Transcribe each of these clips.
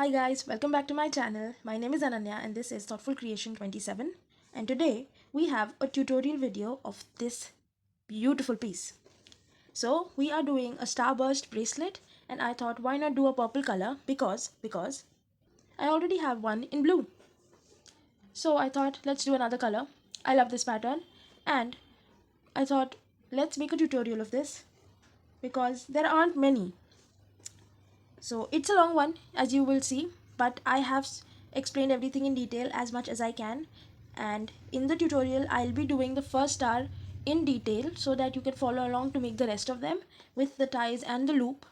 Hi guys, welcome back to my channel. My name is Ananya and this is Thoughtful Creation 27, and today we have a tutorial video of this beautiful piece. So we are doing a starburst bracelet, and I thought why not do a purple color because I already have one in blue. So I thought let's do another color. I love this pattern and I thought let's make a tutorial of this because there aren't many. So it's a long one, as you will see, but I have explained everything in detail as much as I can, and in the tutorial I'll be doing the first star in detail so that you can follow along to make the rest of them with the ties and the loop,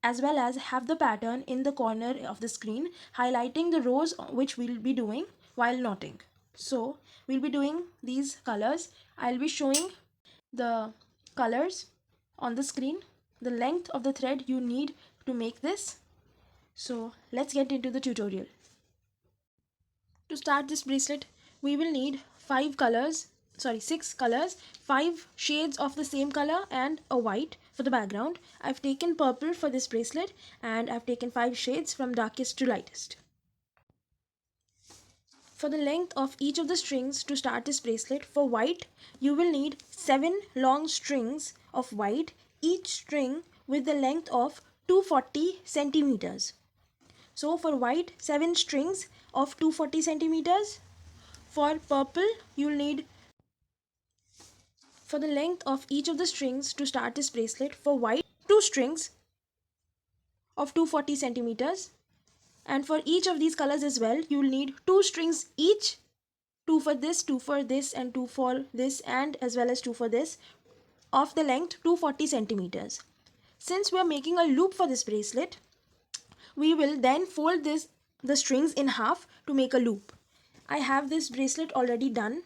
as well as have the pattern in the corner of the screen highlighting the rows which we'll be doing while knotting. So we'll be doing these colors. I'll be showing the colors on the screen, the length of the thread you need to make this. So let's get into the tutorial. To start this bracelet, we will need 6 colors, 5 shades of the same color and a white for the background. I've taken purple for this bracelet and I've taken 5 shades from darkest to lightest. For the length of each of the strings to start this bracelet, for white, you will need 7 long strings of white, each string with the length of 240 centimeters. So for white, 7 strings of 240 centimeters. For purple, you'll need, for the length of each of the strings to start this bracelet, for white, 2 strings of 240 centimeters. And for each of these colors as well, you will need 2 strings each, 2 for this, 2 for this, and 2 for this, and as well as 2 for this, of the length 240 centimeters. Since we are making a loop for this bracelet, we will then fold the strings in half to make a loop. I have this bracelet already done.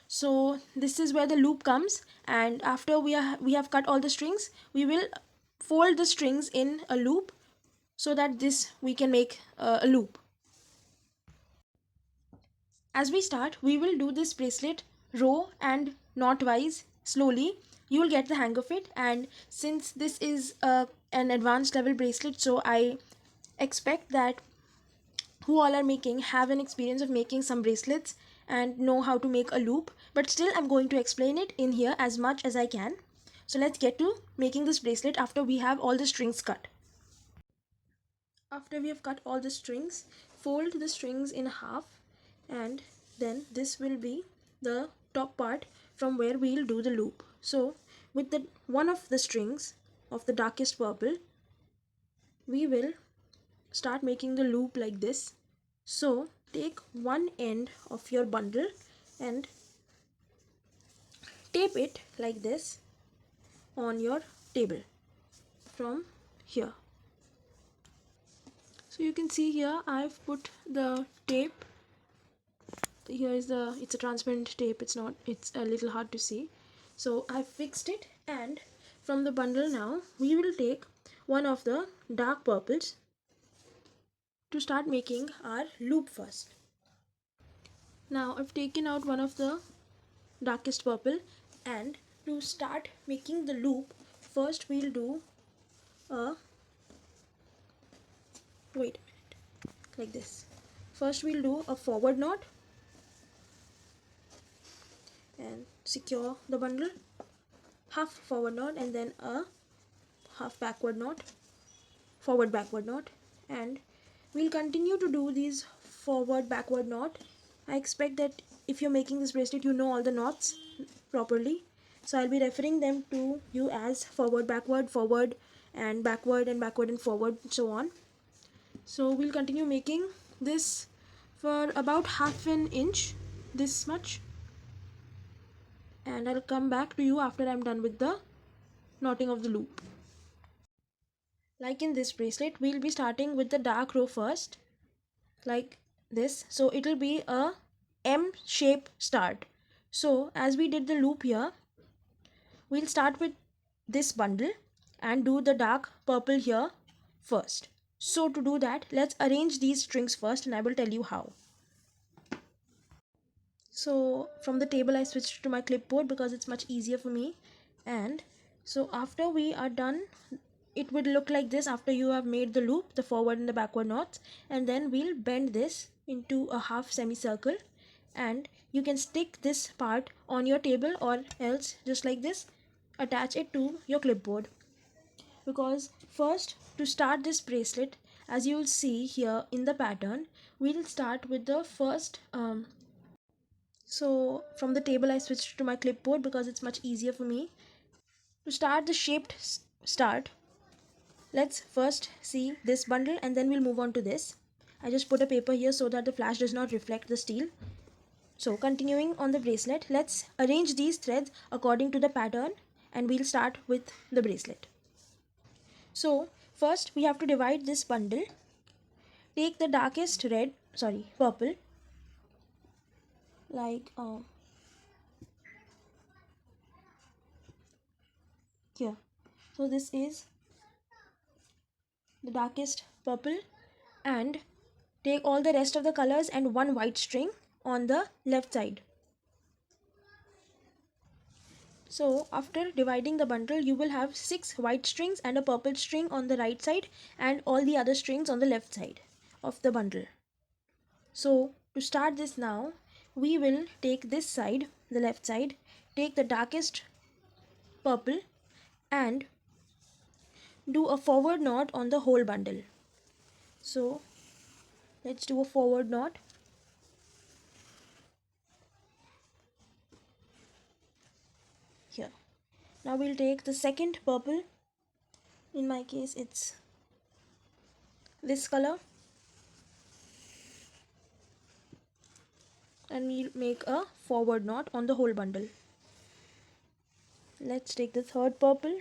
So this is where the loop comes, and after we have cut all the strings, we will fold the strings in a loop so that we can make a loop. As we start, we will do this bracelet row and knot wise slowly. You will get the hang of it, and since this is an advanced level bracelet, so I expect that who all are making have an experience of making some bracelets and know how to make a loop, but still I'm going to explain it in here as much as I can. So let's get to making this bracelet after we have all the strings cut. After we have cut all the strings, fold the strings in half, and then this will be the top part from where we'll do the loop. So with the one of the strings of the darkest purple, we will start making the loop like this. So take one end of your bundle and tape it like this on your table from here. So you can see here I've put the tape. Here is it's a transparent tape, it's a little hard to see. So I've fixed it, and from the bundle now we will take one of the dark purples to start making our loop first. Now I've taken out one of the darkest purple, and to start making the loop, first we'll do a like this. First we'll do a forward knot and secure the bundle, half forward knot, and then a half backward knot, forward backward knot, and we'll continue to do these forward backward knot. I expect that if you're making this bracelet, you know all the knots properly, so I'll be referring them to you as forward backward, forward and backward and forward, so on. So we'll continue making this for about half an inch, this much, and I'll come back to you after I'm done with the knotting of the loop. Like in this bracelet, we'll be starting with the dark row first, like this. So it'll be a M shape start. So as we did the loop here, we'll start with this bundle and do the dark purple here first. So to do that, let's arrange these strings first, and I will tell you how. So from the table I switched to my clipboard because it's much easier for me. And so after we are done it would look like this after you have made the loop, the forward and the backward knots. And then we'll bend this into a half semicircle, and you can stick this part on your table, or else just like this attach it to your clipboard. Because first, to start this bracelet, as you will see here in the pattern, we'll start with the first so from the table I switched to my clipboard because it's much easier for me. To start the shaped start, let's first see this bundle and then we'll move on to this. I just put a paper here so that the flash does not reflect the steel. So continuing on the bracelet, let's arrange these threads according to the pattern, and we'll start with the bracelet. So first we have to divide this bundle. Take the darkest purple, like here. So this is the darkest purple, and take all the rest of the colors and one white string on the left side. So after dividing the bundle, you will have 6 white strings and a purple string on the right side and all the other strings on the left side of the bundle. So to start this now, we will take this side, the left side, take the darkest purple and do a forward knot on the whole bundle. So let's do a forward knot. Here. Now we'll take the second purple. In my case, it's this color. And we'll make a forward knot on the whole bundle. Let's take the third purple.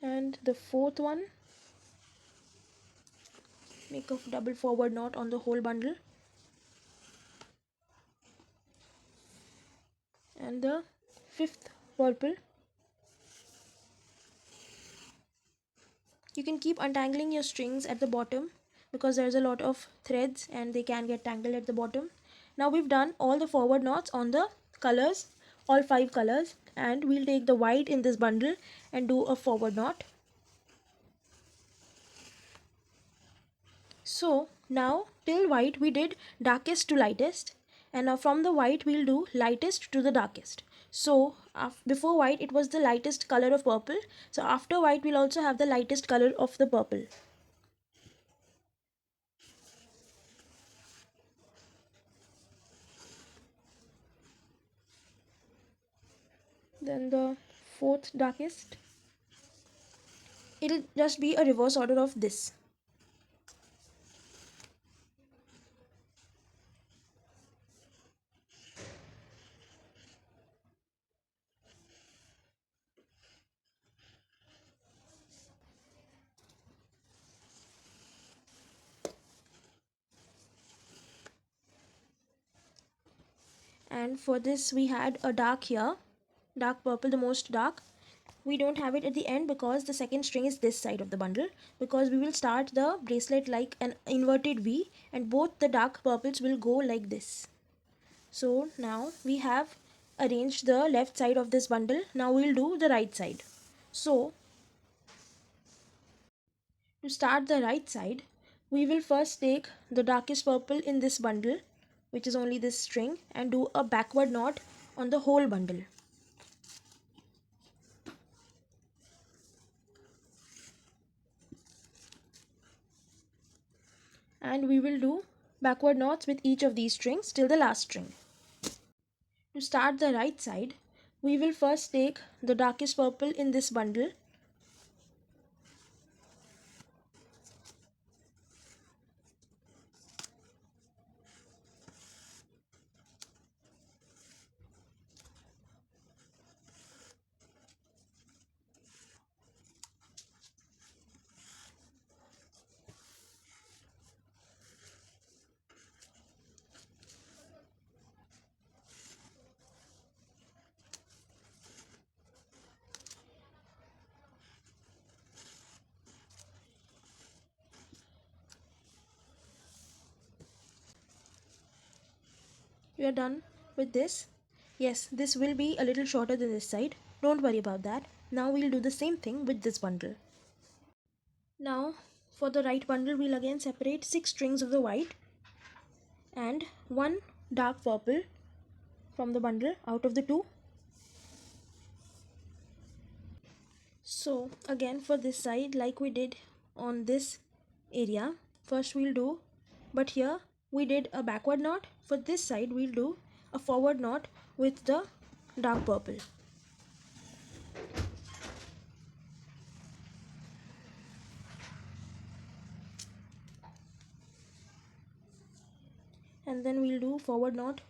And the fourth one. Make a double forward knot on the whole bundle. And the fifth purple. You can keep untangling your strings at the bottom because there's a lot of threads and they can get tangled at the bottom. Now we've done all the forward knots on the colors, all 5 colors, and we'll take the white in this bundle and do a forward knot. So now till white we did darkest to lightest, and now from the white we'll do lightest to the darkest. So before white it was the lightest color of purple, so after white we'll also have the lightest color of the purple. Then the fourth darkest, it'll just be a reverse order of this. And for this we had a dark here, dark purple, the most dark. We don't have it at the end because the second string is this side of the bundle, because we will start the bracelet like an inverted V and both the dark purples will go like this. So now we have arranged the left side of this bundle. Now we'll do the right side. So to start the right side, we will first take the darkest purple in this bundle, which is only this string, and do a backward knot on the whole bundle. And we will do backward knots with each of these strings till the last string. To start the right side, we will first take the darkest purple in this bundle we are done with this. Yes, this will be a little shorter than this side. Don't worry about that. Now we'll do the same thing with this bundle. Now for the right bundle, we'll again separate 6 strings of the white and 1 dark purple from the bundle out of the 2. So again for this side, like we did on this area, first we'll do, but here we did a backward knot. For this side we'll do a forward knot with the dark purple. And then we'll do forward knot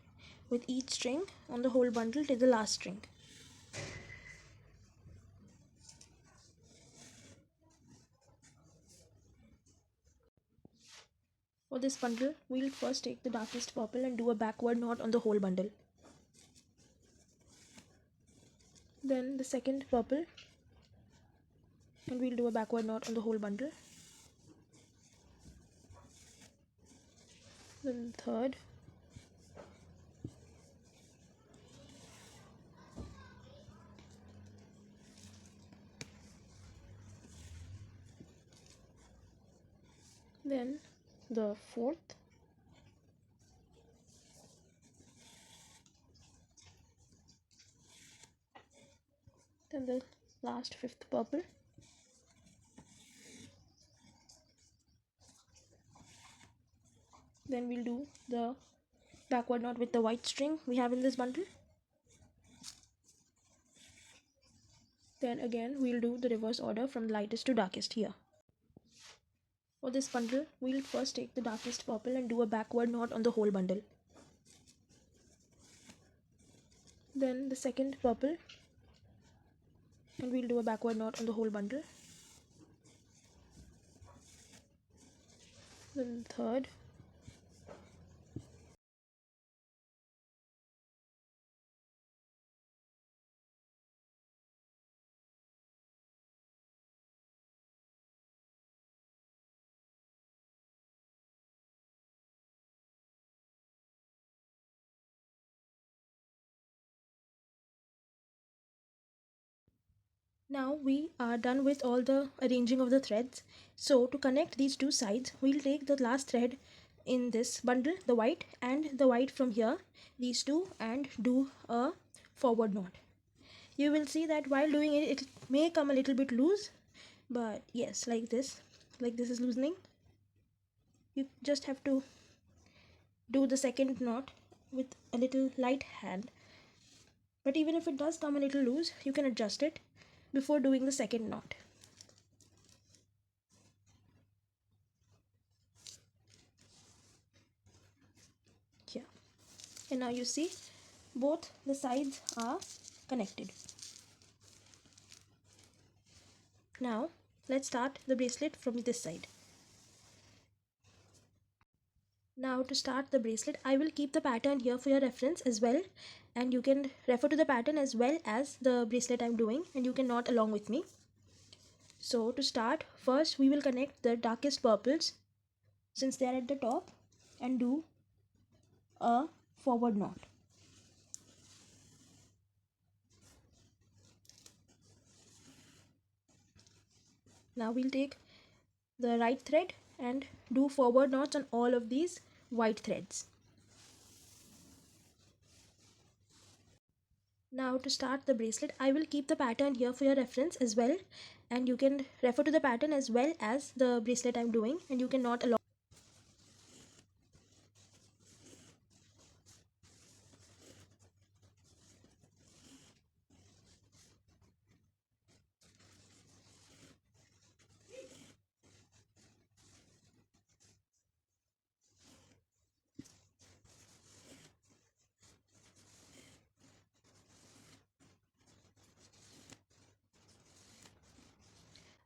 with each string on the whole bundle till the last string. For this bundle, we'll first take the darkest purple and do a backward knot on the whole bundle. Then the second purple, and we'll do a backward knot on the whole bundle. Then the third. Then the fourth. Then the last fifth purple. Then we'll do the backward knot with the white string we have in this bundle. Then again we'll do the reverse order from lightest to darkest here. For this bundle, we'll first take the darkest purple and do a backward knot on the whole bundle. Then the second purple, and we'll do a backward knot on the whole bundle. Then the third. Now we are done with all the arranging of the threads. So to connect these two sides, we'll take the last thread in this bundle, the white, and the white from here, these two, and do a forward knot. You will see that while doing it, it may come a little bit loose, but yes, like this is loosening. You just have to do the second knot with a little light hand. But even if it does come a little loose, you can adjust it before doing the second knot. Here. And now you see both the sides are connected. Now let's start the bracelet from this side. Now to start the bracelet, I will keep the pattern here for your reference as well, and you can refer to the pattern as well as the bracelet I'm doing, and you can knot along with me. So to start, first we will connect the darkest purples since they are at the top and do a forward knot. Now we'll take the right thread and do forward knots on all of these white threads. Now to start the bracelet, I will keep the pattern here for your reference as well, and you can refer to the pattern as well as the bracelet I'm doing, and you can knot along.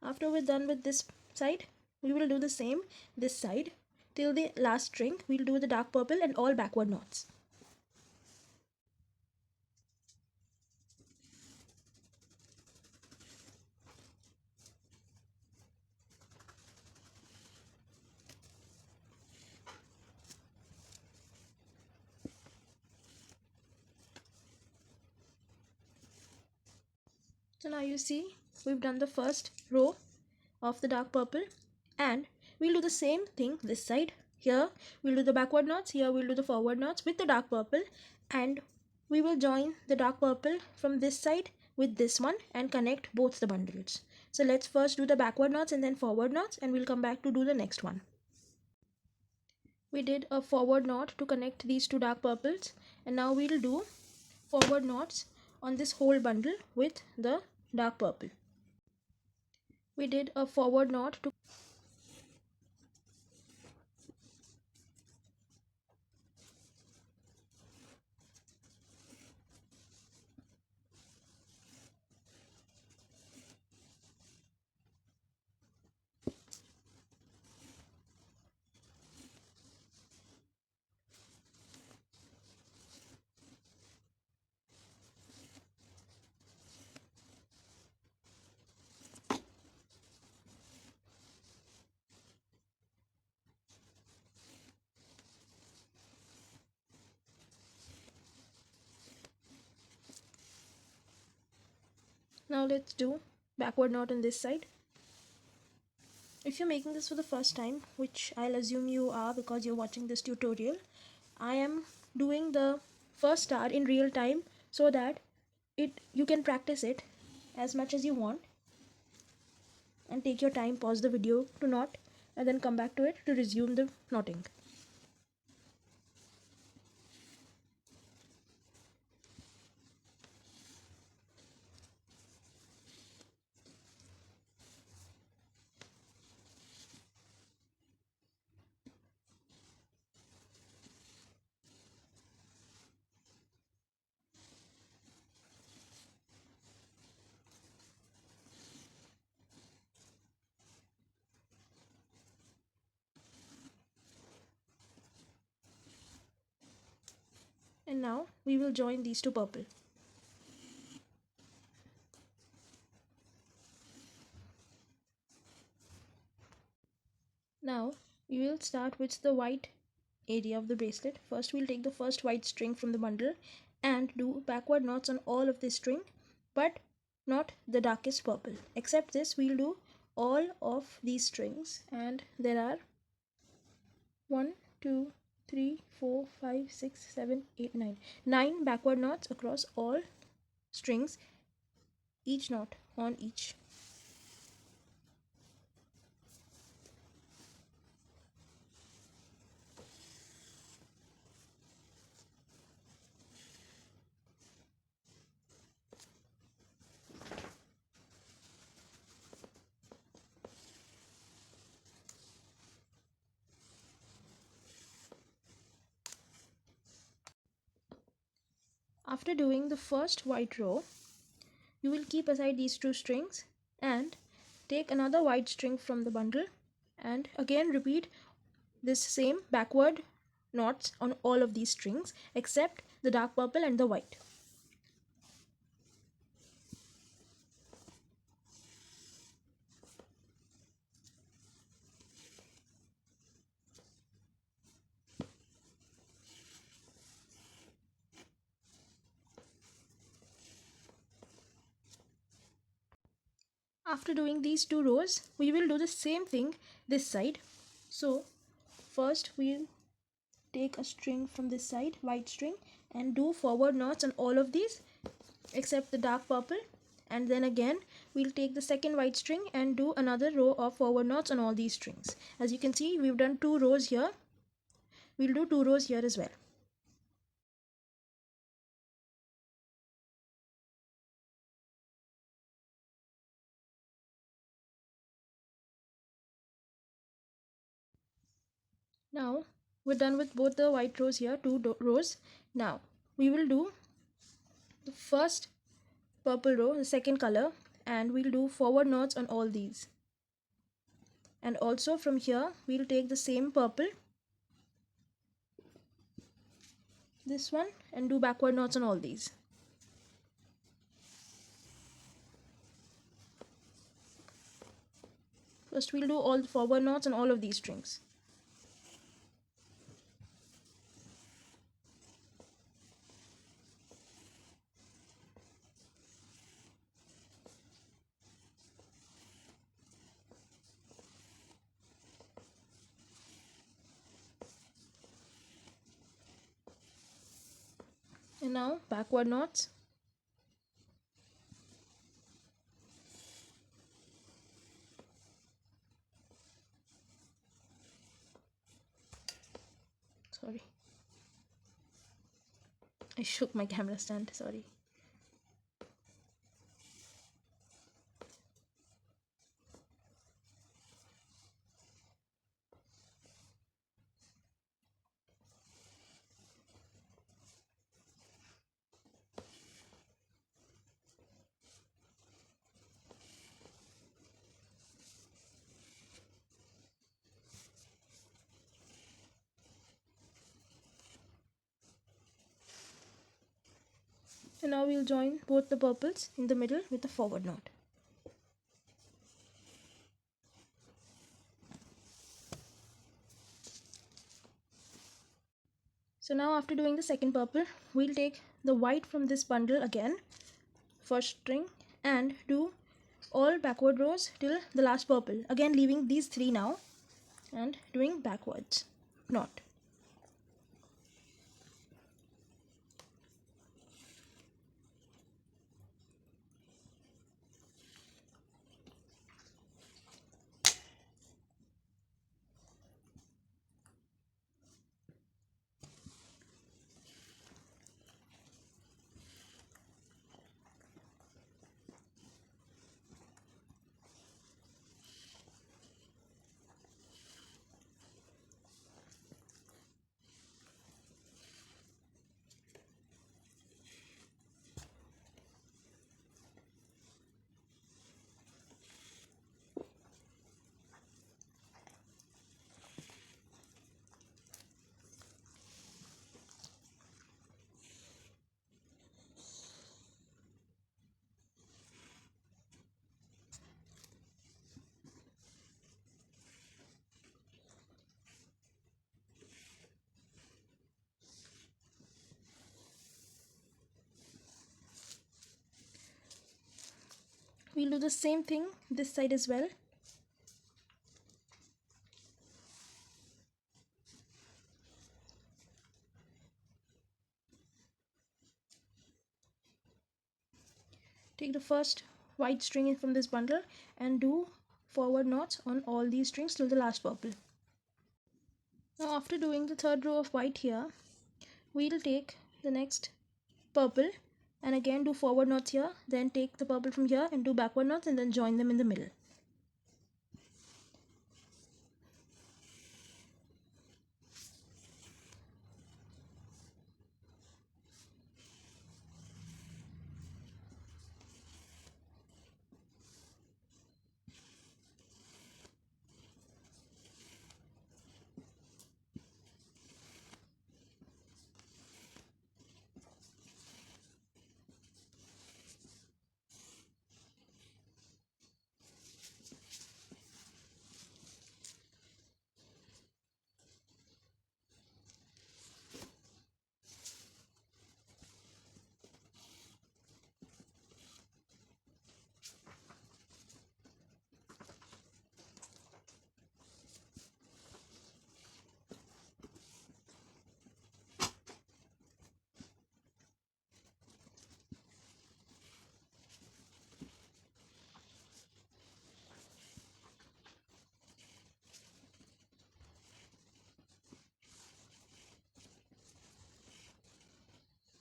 After we're done with this side, we will do the same this side till the last string. We'll do the dark purple and all backward knots. So now you see we've done the first row of the dark purple, and we'll do the same thing this side. Here we'll do the backward knots, here we'll do the forward knots with the dark purple, and we will join the dark purple from this side with this one and connect both the bundles. So let's first do the backward knots and then forward knots, and we'll come back to do the next one. We did a forward knot to connect these two dark purples, and now we'll do forward knots on this whole bundle with the dark purple. We did a forward knot to Now let's do backward knot on this side. If you're making this for the first time, which I'll assume you are because you're watching this tutorial, I am doing the first star in real time so that you can practice it as much as you want and take your time, pause the video to knot, and then come back to it to resume the knotting. And now we will join these two purple. Now we will start with the white area of the bracelet. First we'll take the first white string from the bundle and do backward knots on all of this string, but not the darkest purple. Except this, we'll do all of these strings, and there are 1 2 3 4 5 6 7 8 9 backward knots across all strings, each knot on each. After doing the first white row, you will keep aside these two strings and take another white string from the bundle and again repeat this same backward knots on all of these strings except the dark purple and the white. After doing these two rows, we will do the same thing this side. So first we'll take a string from this side, white string, and do forward knots on all of these except the dark purple, and then again we'll take the second white string and do another row of forward knots on all these strings. As you can see, we've done 2 rows here. We'll do 2 rows here as well. Now we're done with both the white rows here, 2 rows. Now we will do the first purple row, the second color, and we'll do forward knots on all these. And also from here we'll take the same purple, this one, and do backward knots on all these. First we'll do all the forward knots on all of these strings. And now backward knots. Sorry, I shook my camera stand, sorry. And now we'll join both the purples in the middle with a forward knot. So now after doing the second purple, we'll take the white from this bundle again, first string, and do all backward rows till the last purple, again leaving these three now and doing backwards knot. We'll do the same thing this side as well. Take the first white string from this bundle and do forward knots on all these strings till the last purple. Now after doing the third row of white here, we'll take the next purple and again do forward knots here, then take the purple from here and do backward knots and then join them in the middle.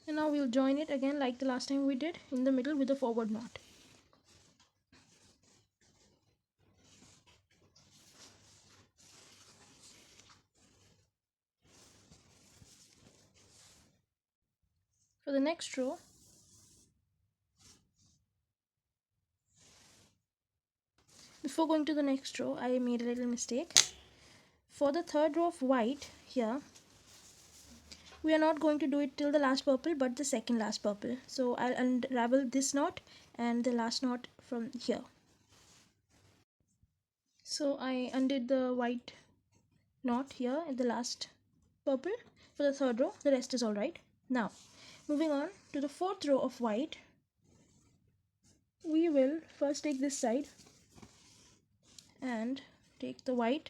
And now we'll join it again like the last time we did in the middle with a forward knot. For the next row, before going to the next row, I made a little mistake. For the third row of white here, we are not going to do it till the last purple but the second last purple. So I'll unravel this knot and the last knot from here. So I undid the white knot here at the last purple for the third row. The rest is alright. Now moving on to the fourth row of white, we will first take this side and take the white,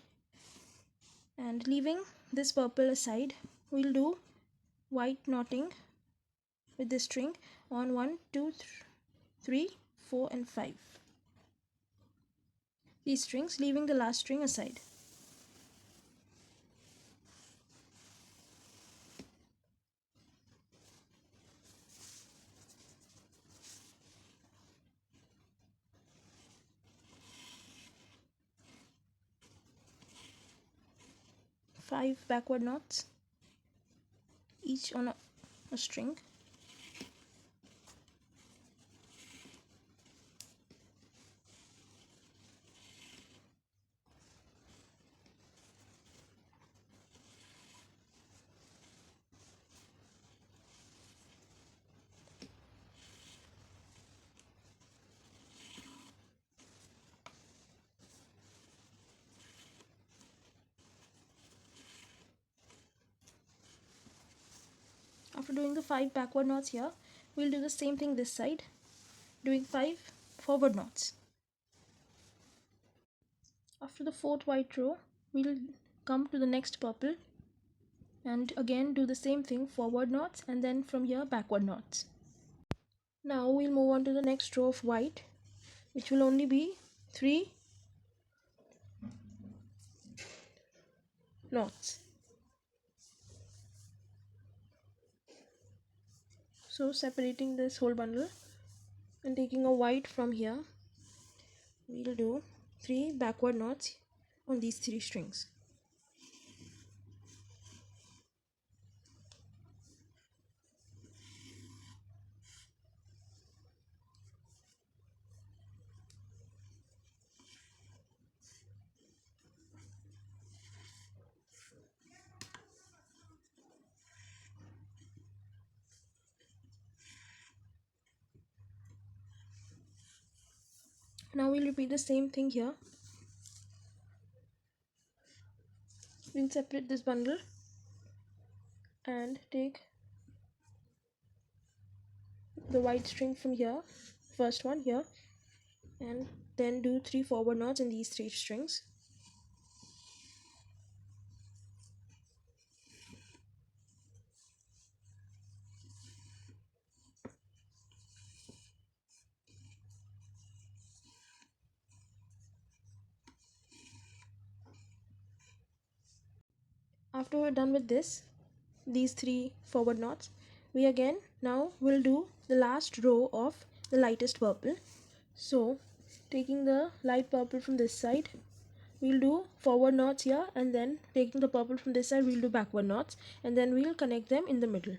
and leaving this purple aside, we'll do white knotting with this string on 1, 2, 3, 4 and 5. These strings, leaving the last string aside. Five backward knots, each on a string. After doing the 5 backward knots here, we'll do the same thing this side, doing 5 forward knots. After the 4th white row, we'll come to the next purple and again do the same thing, forward knots, and then from here backward knots. Now we'll move on to the next row of white, which will only be 3 knots. So separating this whole bundle and taking a white from here, we'll do 3 backward knots on these 3 strings. Now we'll repeat the same thing here. We'll separate this bundle and take the white string from here, first one here, and then do 3 forward knots in these 3 strings. After we're done with these 3 forward knots, we again now will do the last row of the lightest purple. So taking the light purple from this side, we'll do forward knots here, and then taking the purple from this side, we'll do backward knots, and then we'll connect them in the middle.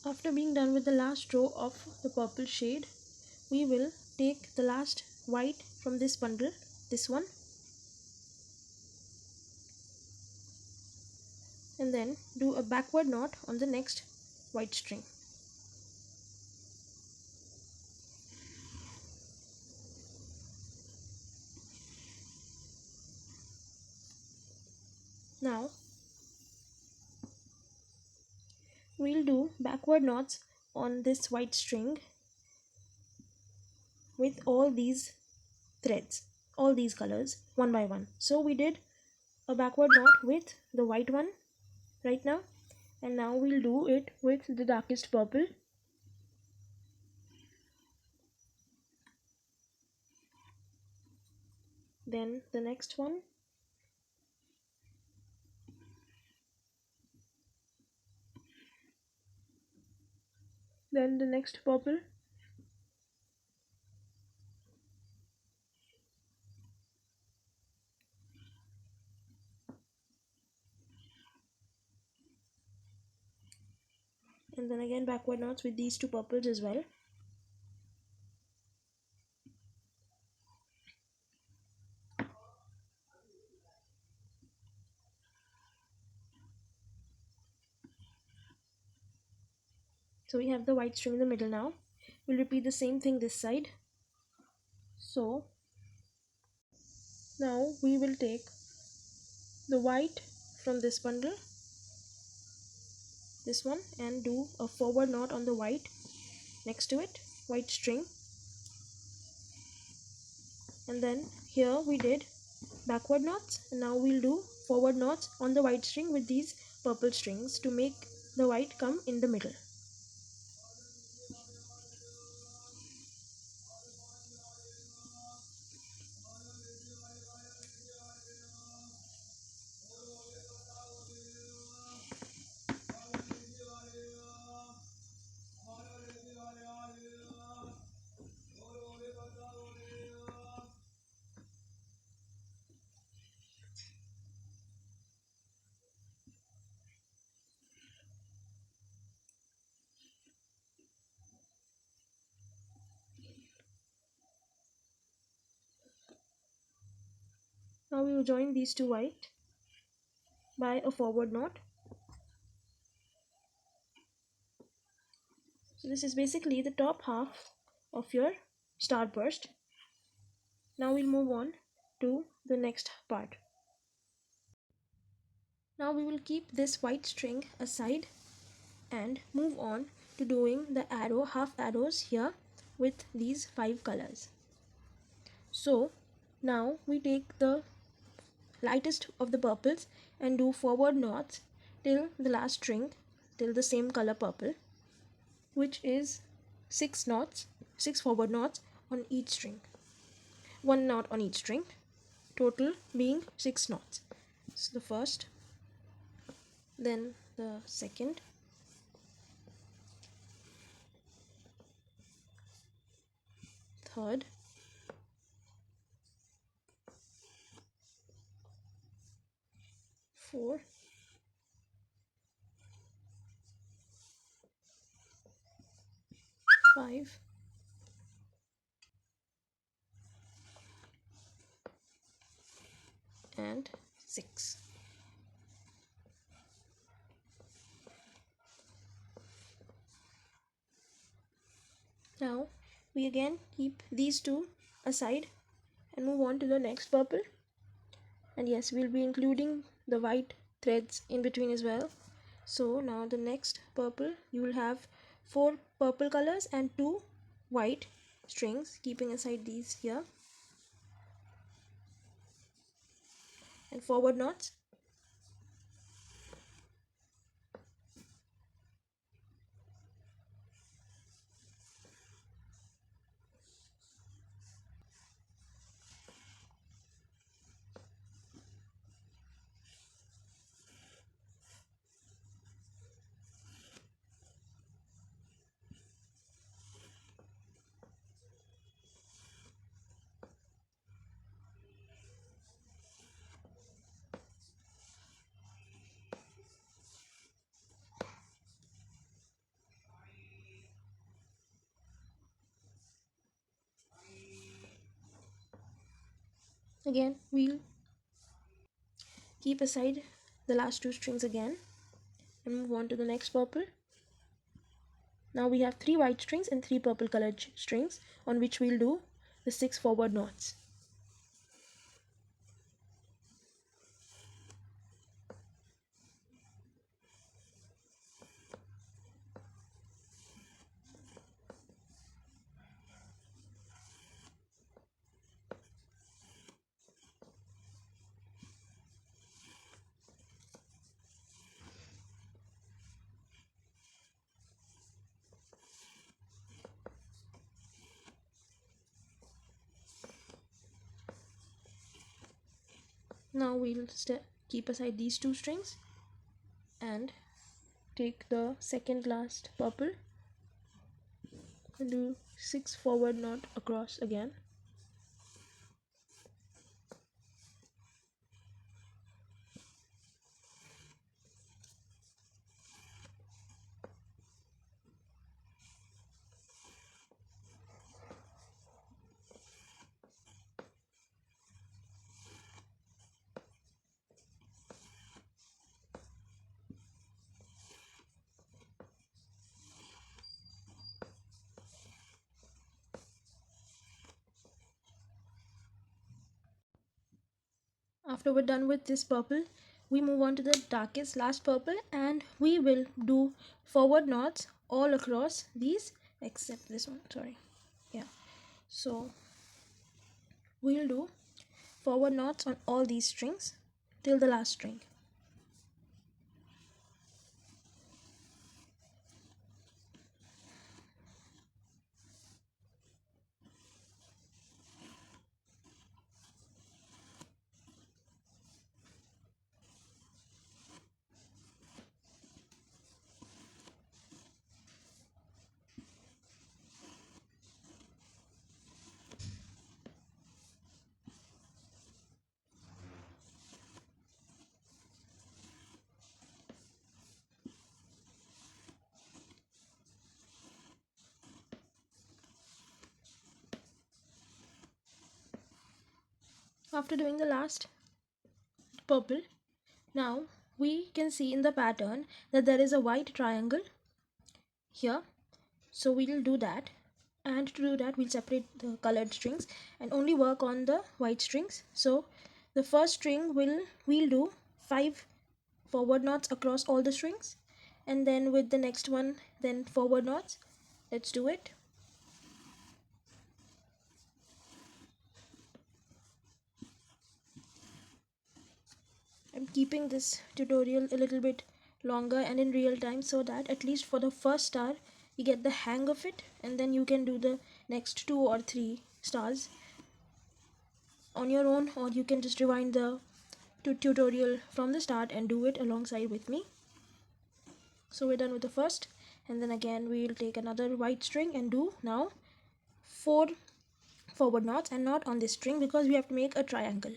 After being done with the last row of the purple shade, we will take the last white from this bundle, this one, and then do a backward knot on the next white string. Now we'll do backward knots on this white string with all these threads, all these colors, one by one. So we did a backward knot with the white one right now, and now we'll do it with the darkest purple. Then the next one, then the next purple, and then again backward knots with these 2 purples as well. So we have the white string in the middle now. We'll repeat the same thing this side. So now we will take the white from this bundle, this one, and do a forward knot on the white next to it, white string. And then here we did backward knots, and now we'll do forward knots on the white string with these purple strings to make the white come in the middle. Now we will join these two white by a forward knot. So this is basically the top half of your starburst. Now we'll move on to the next part. Now we will keep this white string aside and move on to doing the half arrows here with these 5 colors. So now we take the lightest of the purples and do forward knots till the last string, till the same color purple, which is 6 knots, 6 forward knots on each string, 1 knot on each string, total being 6 knots. So the first, then the second, third, fourth, 5, and 6. Now we again keep these two aside and move on to the next purple. And yes, we'll be including the white threads in between as well. So now the next purple, you will have 4 purple colors and 2 white strings, keeping aside these here, and forward knots. Again, we'll keep aside the last 2 strings again and move on to the next purple. Now we have 3 white strings and 3 purple colored strings on which we'll do the 6 forward knots. Now we'll keep aside these 2 strings and take the second last purple and do 6 forward knot across again. After we're done with this purple, we move on to the darkest last purple, and we will do forward knots all across these except this one. Sorry. Yeah. So we'll do forward knots on all these strings till the last string. After doing the last purple, now we can see in the pattern that there is a white triangle here, so we'll do that. And to do that, we'll separate the colored strings and only work on the white strings. So the first string we'll do 5 forward knots across all the strings, and then with the next one then forward knots. Let's do it. I'm keeping this tutorial a little bit longer and in real time so that at least for the first star you get the hang of it, and then you can do the next 2 or 3 stars on your own, or you can just rewind the tutorial from the start and do it alongside with me. So we're done with the first, and then again we'll take another white string and do now 4 forward knots, and not on this string because we have to make a triangle.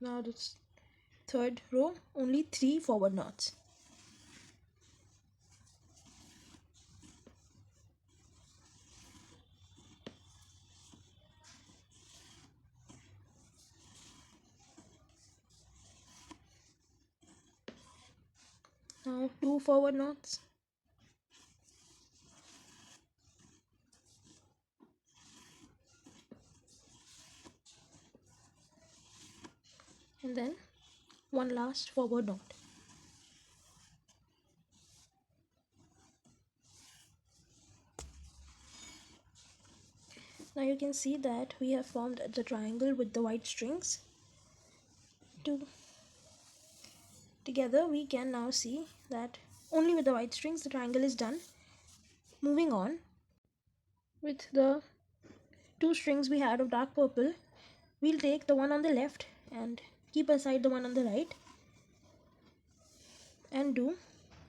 Now this third row, only 3 forward knots. Now 2 forward knots. And then one last forward knot. Now you can see that we have formed the triangle with the white strings. Together we can now see that only with the white strings the triangle is done. Moving on, with the 2 strings we had of dark purple, we'll take the one on the left and keep aside the one on the right and do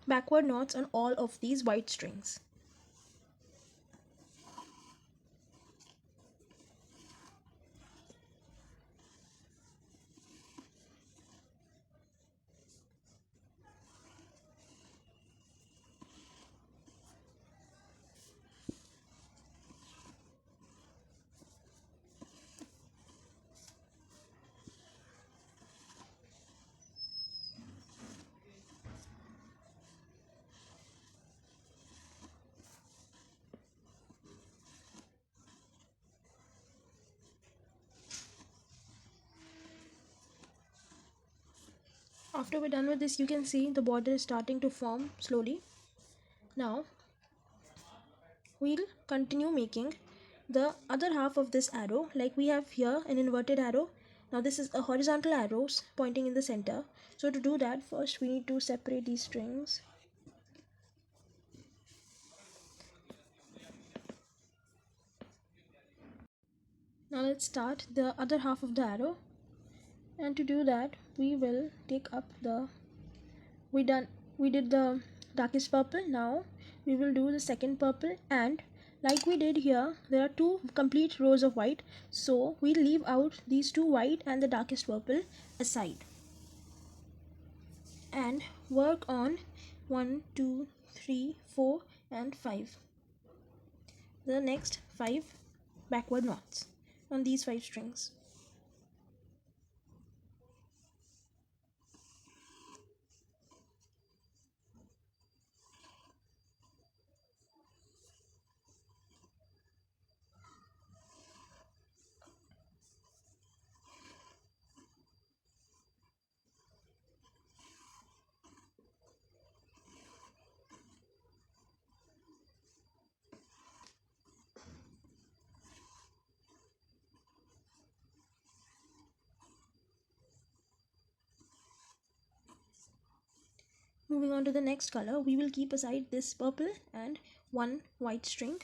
backward knots on all of these white strings. After we're done with this, you can see the border is starting to form slowly. Now we'll continue making the other half of this arrow, like we have here an inverted arrow. Now this is a horizontal arrows pointing in the center. So to do that, first we need to separate these strings. Now let's start the other half of the arrow, and to do that we will take up the we did the darkest purple. Now we will do the second purple, and like we did here, there are 2 complete rows of white, so we'll leave out these 2 white and the darkest purple aside and work on 1, 2, 3, 4 and 5, the next 5 backward knots on these 5 strings. Moving on to the next color, we will keep aside this purple and one white string.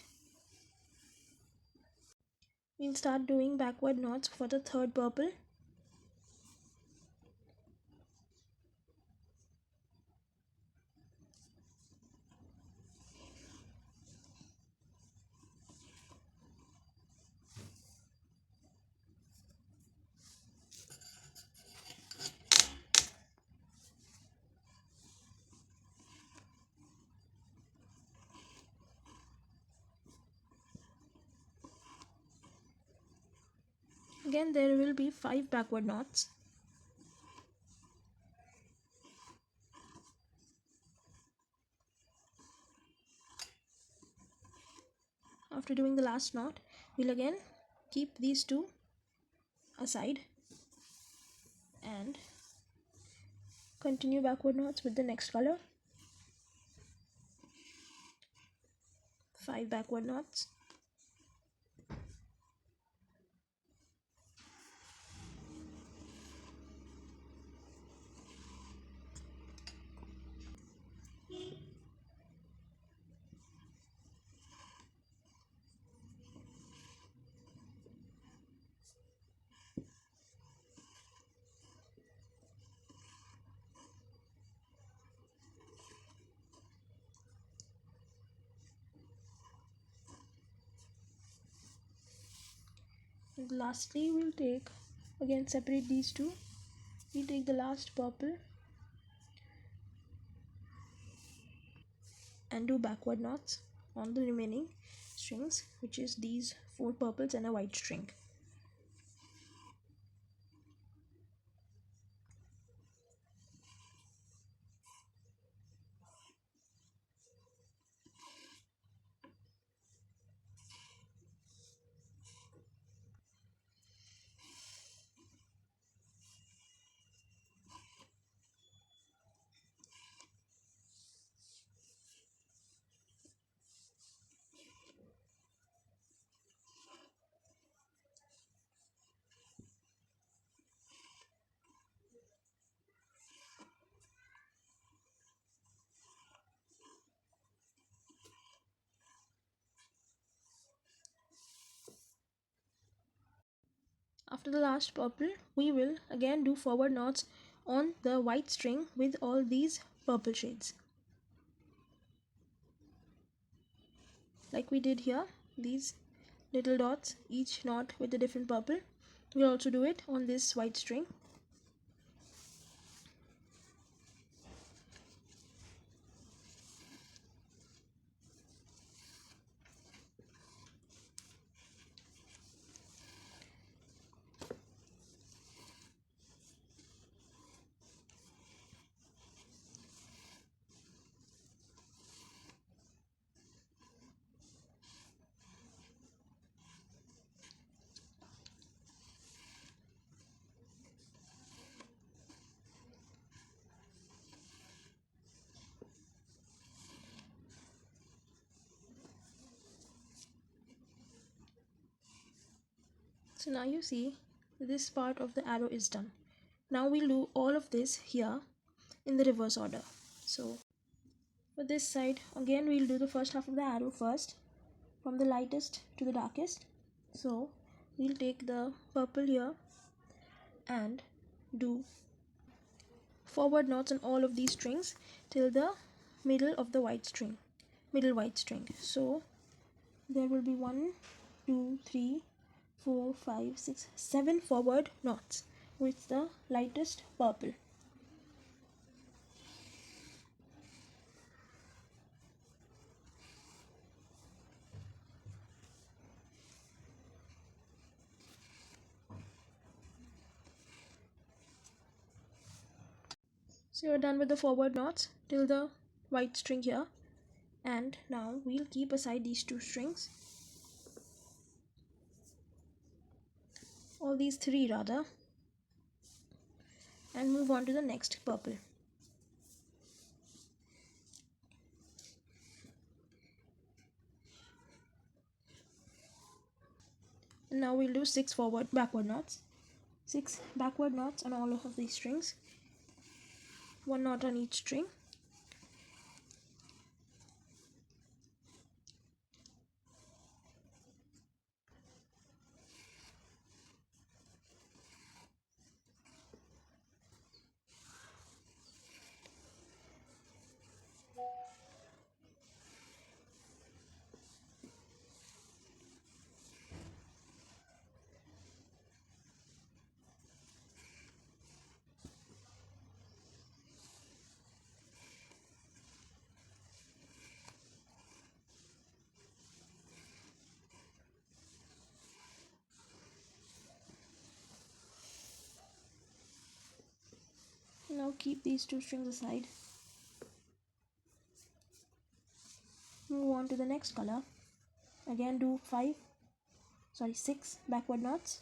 We'll start doing backward knots for the third purple. Again, there will be 5 backward knots. After doing the last knot, we'll again keep these 2 aside and continue backward knots with the next color. 5 backward knots. And lastly, we'll take, again separate these 2. We'll take the last purple and do backward knots on the remaining strings, which is these 4 purples and a white string. After the last purple, we will again do forward knots on the white string with all these purple shades, like we did here. These little dots, each knot with a different purple. We'll also do it on this white string. So now you see this part of the arrow is done. Now we'll do all of this here in the reverse order. So for this side, again we'll do the first half of the arrow first, from the lightest to the darkest. So we'll take the purple here and do forward knots on all of these strings till the middle of the white string, middle white string. So there will be 1, 2, 3, 4, 5, 6, 7 forward knots with the lightest purple. So you're done with the forward knots till the white string here, and now we'll keep aside these two strings, or these three rather, and move on to the next purple. And now we'll do 6 backward knots. 6 backward knots on all of these strings, 1 knot on each string. Now keep these two strings aside. Move on to the next color. Again do 6 backward knots.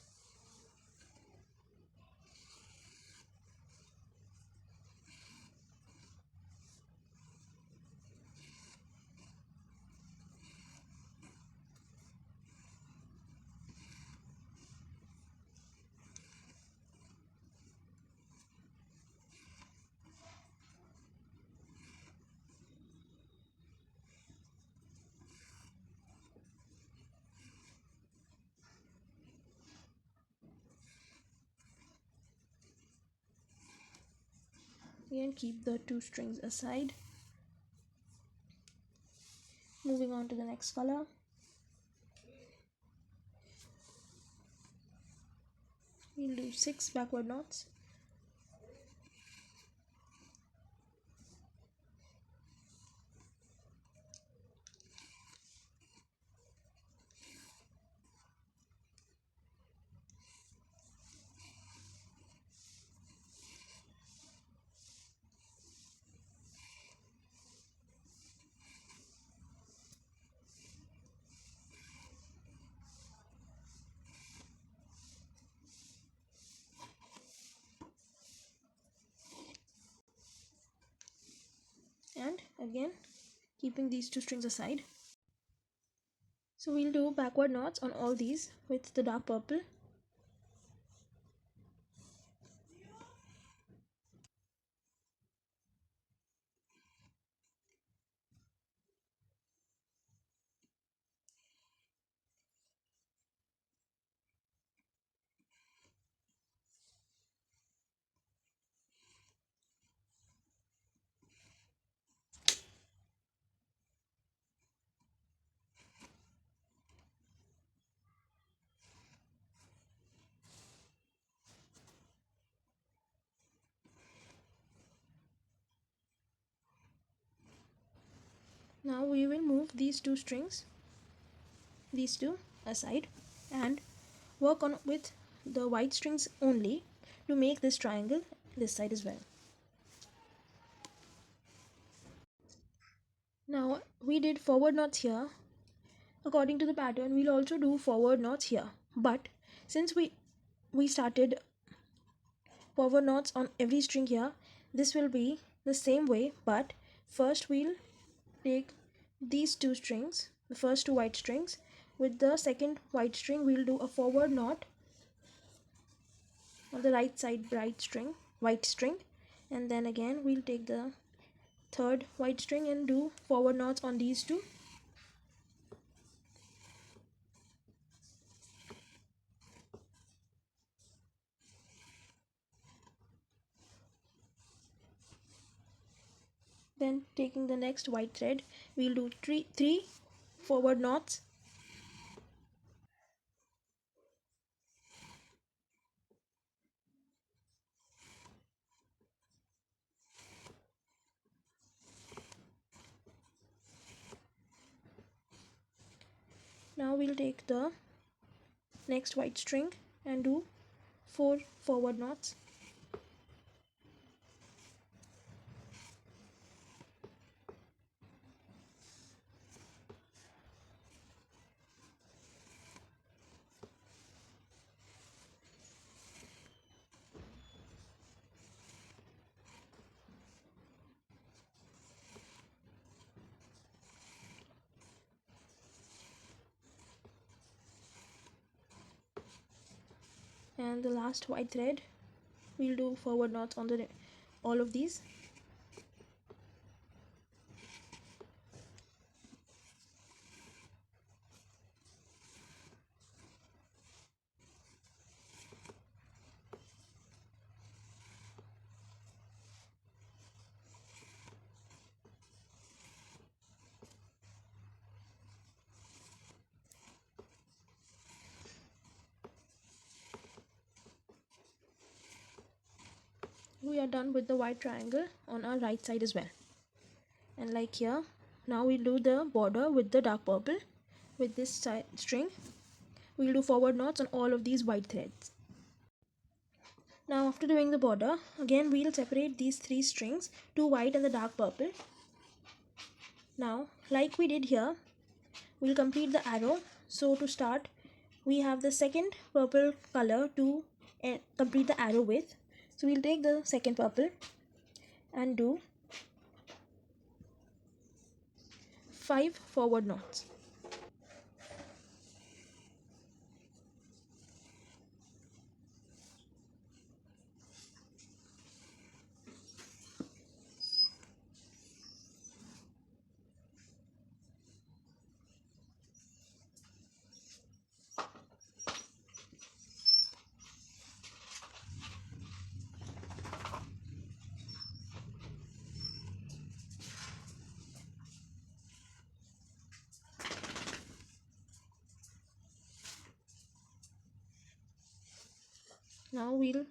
Again keep the two strings aside. Moving on to the next color. We'll do 6 backward knots. And again keeping these two strings aside. So we'll do backward knots on all these with the dark purple. Now we will move these two strings, these two aside, and work on with the white strings only to make this triangle this side as well. Now we did forward knots here. According to the pattern, we'll also do forward knots here, but since we started forward knots on every string here, this will be the same way, but first we'll take these two strings, the first two white strings. With the second white string, we'll do a forward knot on the right side white string, and then again we'll take the third white string and do forward knots on these two. Then taking the next white thread, we'll do three forward knots. Now we'll take the next white string and do 4 forward knots. And the last white thread, we'll do forward knots on the all of these. We are done with the white triangle on our right side as well. And like here, now we'll do the border with the dark purple with this side string. We'll do forward knots on all of these white threads. Now after doing the border, again we'll separate these three strings, two white and the dark purple. Now like we did here, we'll complete the arrow. So to start, we have the second purple color to complete the arrow with. So we'll take the second purple and do 5 forward knots. Now we'll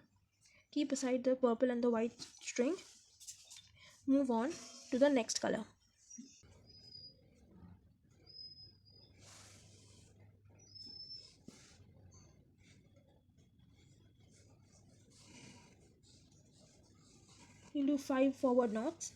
keep aside the purple and the white string. Move on to the next color. We'll do 5 forward knots.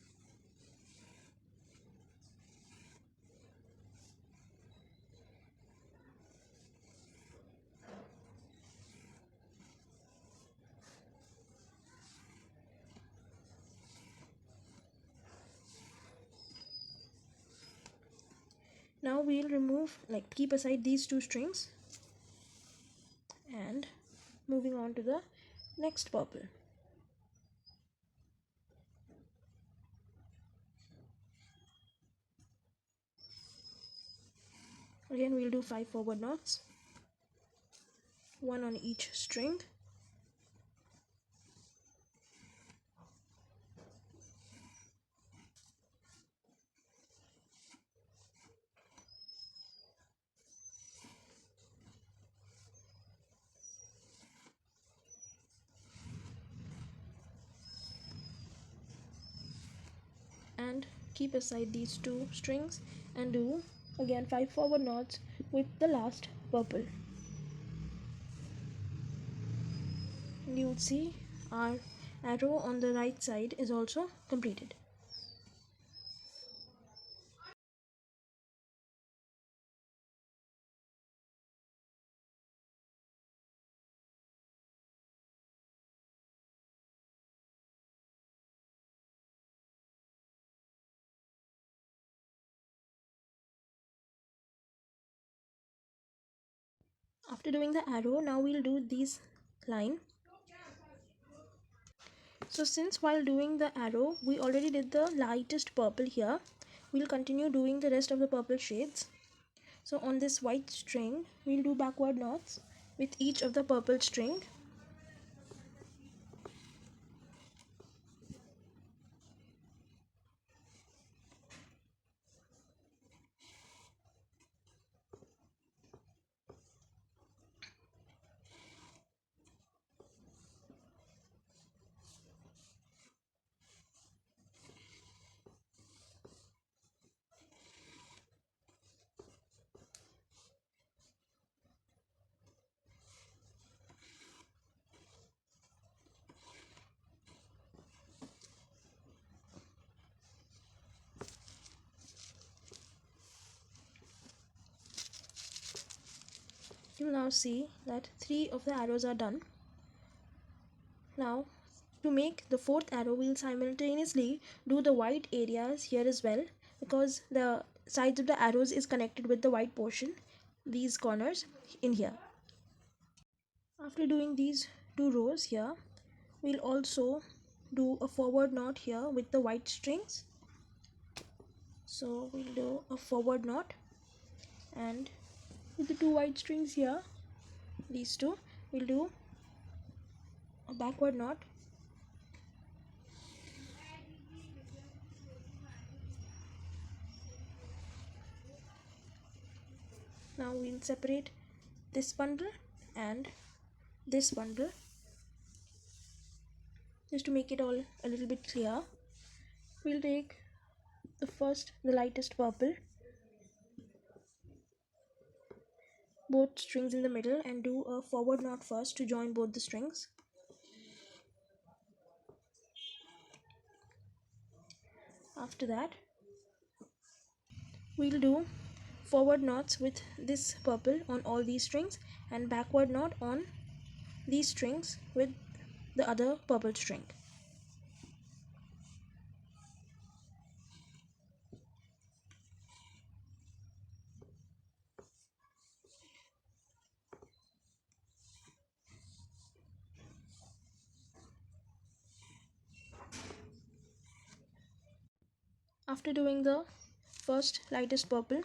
Now we'll remove, keep aside these two strings and moving on to the next purple. Again we'll do 5 forward knots, one on each string. And keep aside these two strings and do again 5 forward knots with the last purple. And you would see our arrow on the right side is also completed. After doing the arrow, now we'll do these line. So since while doing the arrow we already did the lightest purple here, we'll continue doing the rest of the purple shades. So on this white string we'll do backward knots with each of the purple string. You'll now see that 3 of the arrows are done. Now to make the fourth arrow we'll simultaneously do the white areas here as well, because the sides of the arrows is connected with the white portion, these corners in here. After doing these 2 rows here, we'll also do a forward knot here with the white strings. So we'll do a forward knot, and with the 2 white strings here, these two, we'll do a backward knot. Now we'll separate this bundle and this bundle just to make it all a little bit clear. We'll take the lightest purple, both strings in the middle, and do a forward knot first to join both the strings. After that, we'll do forward knots with this purple on all these strings and backward knot on these strings with the other purple string. After doing the first lightest purple,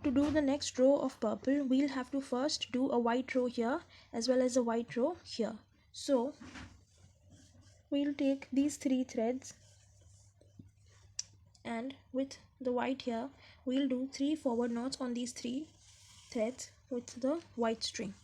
to do the next row of purple, we'll have to first do a white row here as well as a white row here. So we'll take these 3 threads, and with the white here, we'll do 3 forward knots on these 3 threads with the white string.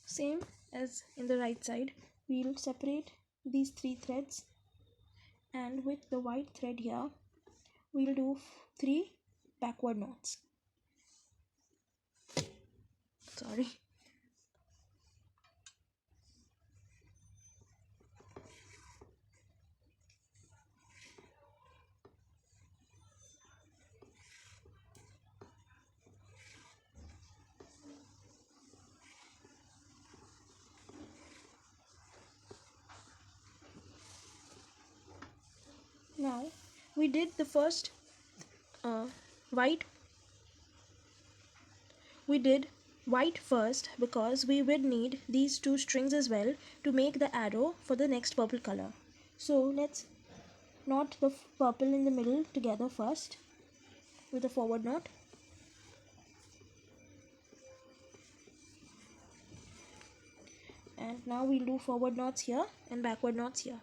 Same as in the right side, we'll separate these 3 threads, and with the white thread here, we'll do 3 backward knots. Sorry. Now we did the first white. We did white first because we would need these 2 strings as well to make the arrow for the next purple color. So let's knot the purple in the middle together first with a forward knot. And now we'll do forward knots here and backward knots here.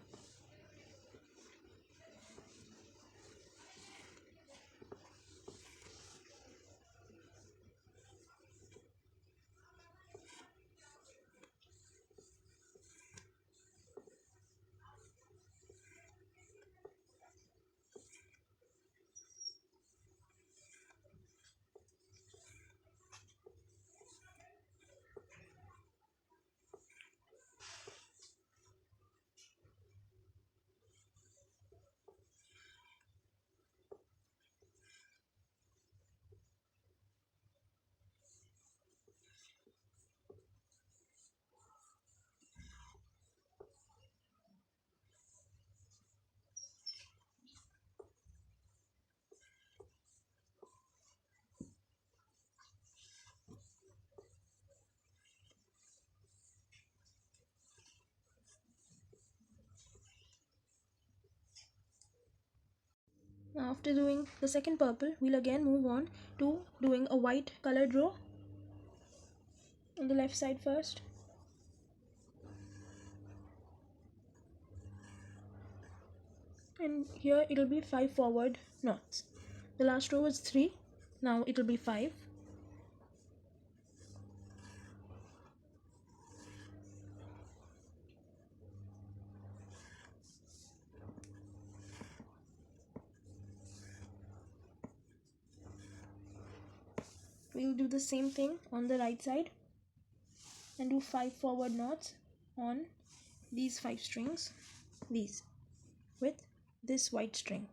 Now after doing the second purple, we'll again move on to doing a white colored row on the left side first. And here it'll be 5 forward knots. The last row was 3, now it'll be 5. We'll do the same thing on the right side and do 5 forward knots on these 5 strings, these, with this white string.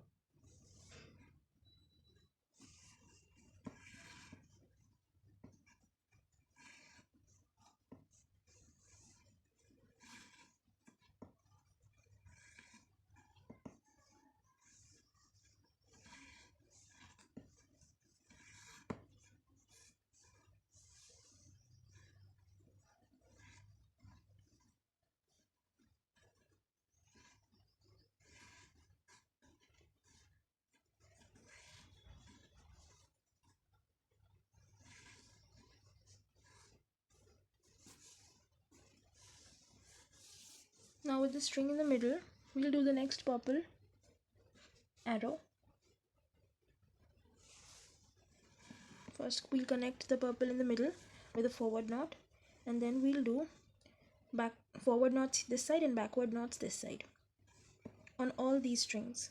with the string in the middle, we'll do the next purple arrow. First we'll connect the purple in the middle with a forward knot, and then we'll do forward knots this side and backward knots this side on all these strings.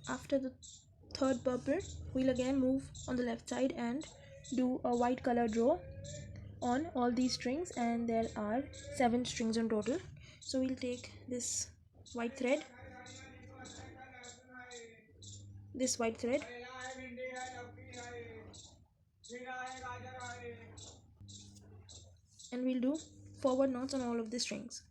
After the third purple, we'll again move on the left side and do a white colored row on all these strings, and there are 7 strings in total. So we'll take this white thread, and we'll do forward knots on all of the strings.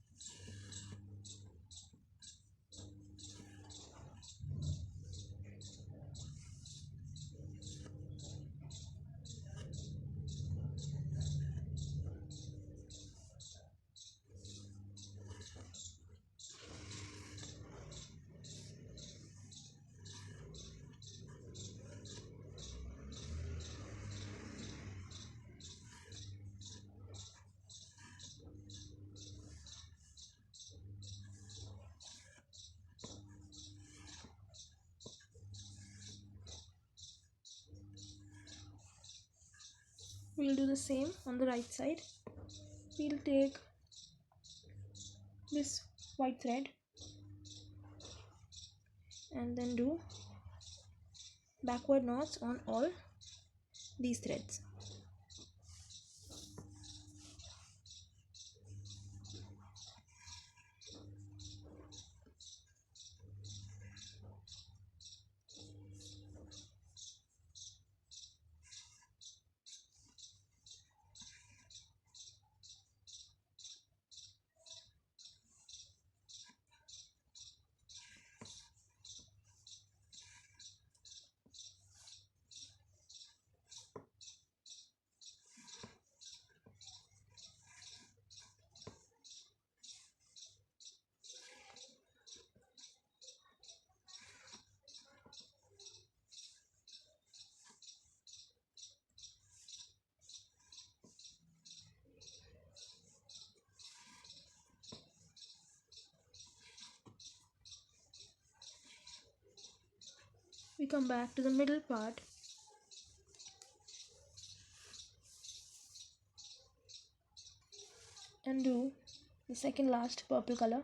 We'll do the same on the right side. We'll take this white thread and then do backward knots on all these threads. We come back to the middle part and do the second last purple color.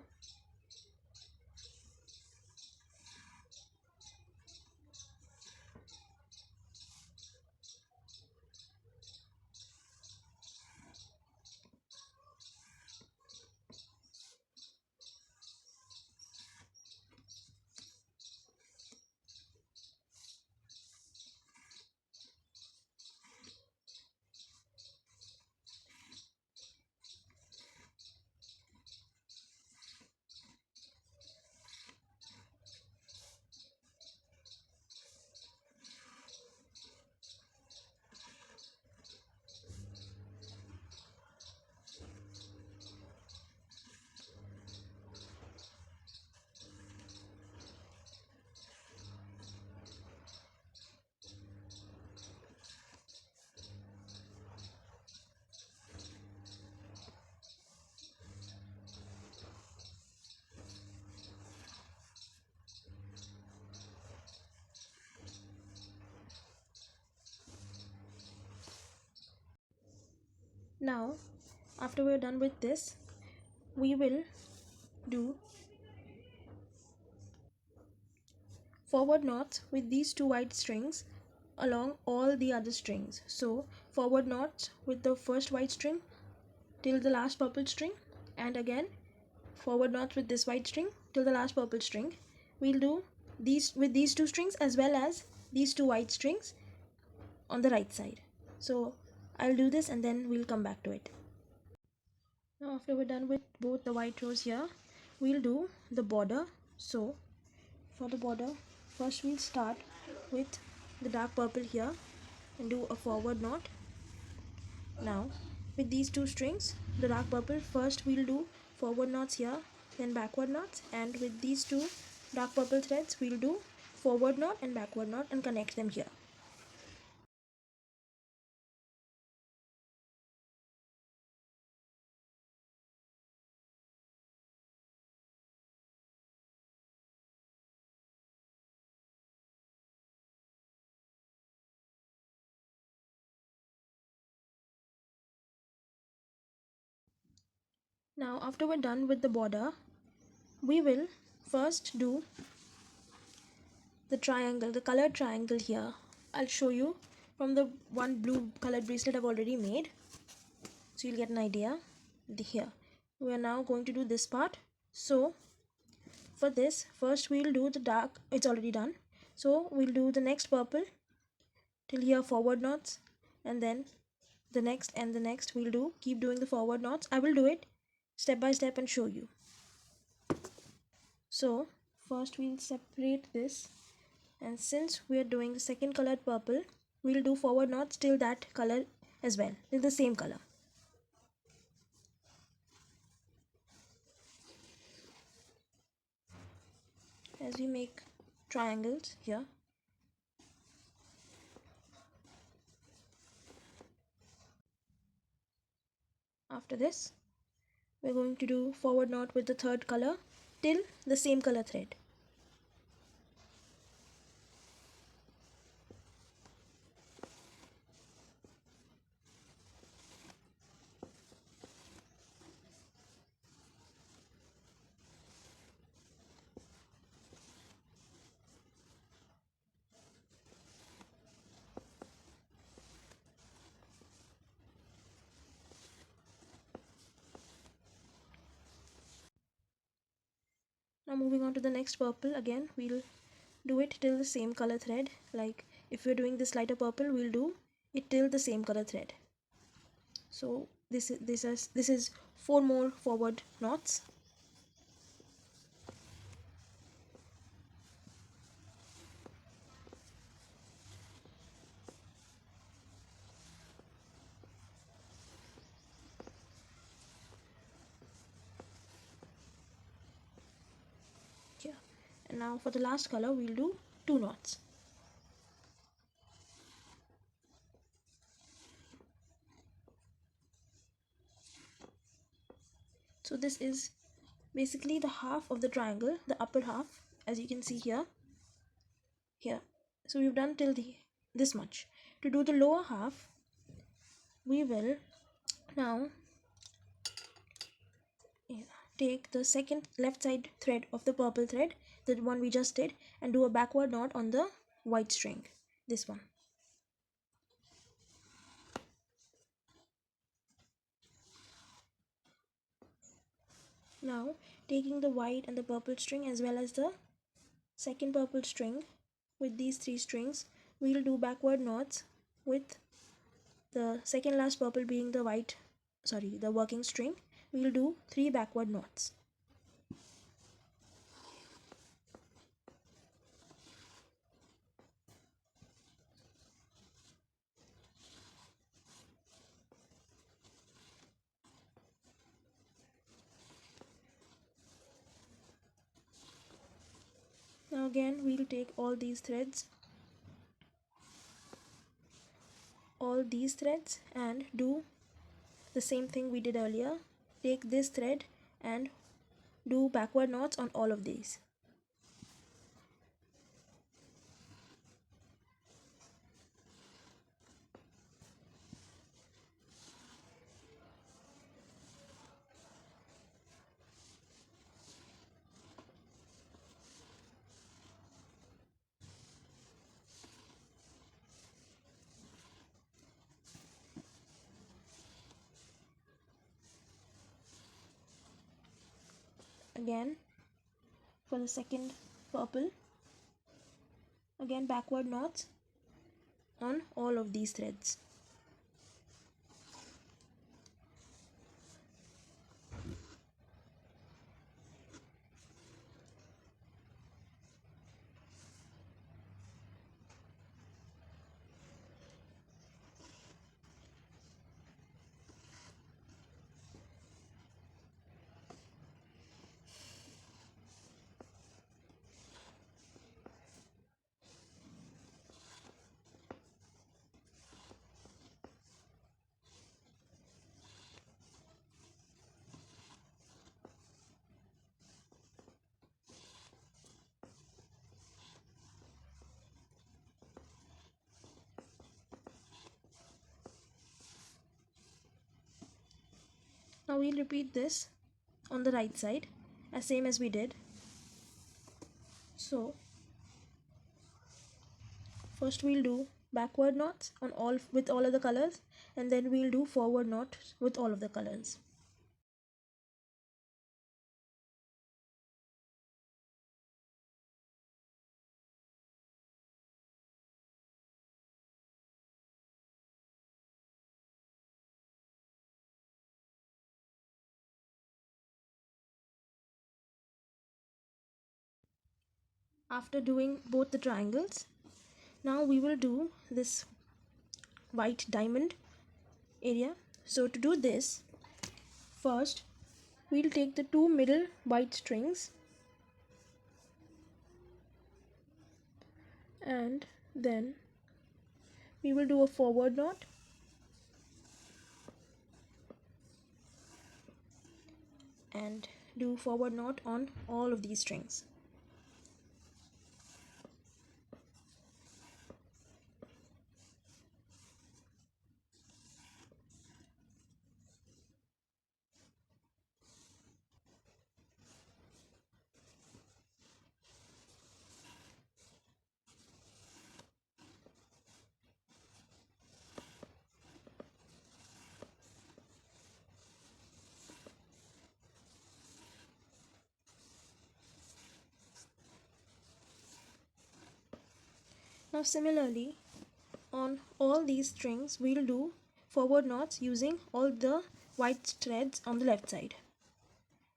Now after we're done with this, we will do forward knots with these two white strings along all the other strings. So forward knots with the first white string till the last purple string, and again forward knots with this white string till the last purple string. We'll do these with these two strings as well as these two white strings on the right side. So I'll do this and then we'll come back to it. Now after we're done with both the white rows here, we'll do the border. So for the border, first we'll start with the dark purple here and do a forward knot. Now with these two strings, the dark purple, first we'll do forward knots here, then backward knots, and with these two dark purple threads we'll do forward knot and backward knot and connect them here. Now after we're done with the border, we will first do the triangle, the colored triangle here. I'll show you from the one blue colored bracelet I've already made, so you'll get an idea. Here we are now going to do this part. So for this, first we'll do the dark, it's already done, so we'll do the next purple till here forward knots, and then the next and the next we'll do, keep doing the forward knots. I will do it step by step and show you. So first we'll separate this, and since we are doing the second colored purple, we'll do forward knots till that color as well, till the same color. As we make triangles here. After this, we're going to do forward knot with the third color till the same color thread. Now moving on to the next purple, again we'll do it till the same color thread. Like if we're doing this lighter purple, we'll do it till the same color thread. So this is 4 more forward knots. Here, and now for the last color we'll do 2 knots. So this is basically the half of the triangle, the upper half, as you can see here. So we've done till this much. To do the lower half, we will now take the second left side thread of the purple thread, the one we just did, and do a backward knot on the white string, this one. Now taking the white and the purple string as well as the second purple string, with these 3 strings we'll do backward knots with the second last purple being the the working string. We'll do 3 backward knots. Now again we'll take all these threads and do the same thing we did earlier. Take this thread and do backward knots on all of these. again for the second purple, again backward knots on all of these threads. Now we'll repeat this on the right side as same as we did. So first we'll do backward knots on all with all of the colors, and then we'll do forward knots with all of the colors. After doing both the triangles, now we will do this white diamond area. So to do this, first we'll take the two middle white strings and then we will do a forward knot and do forward knot on all of these strings. Now similarly, on all these strings we'll do forward knots using all the white threads on the left side.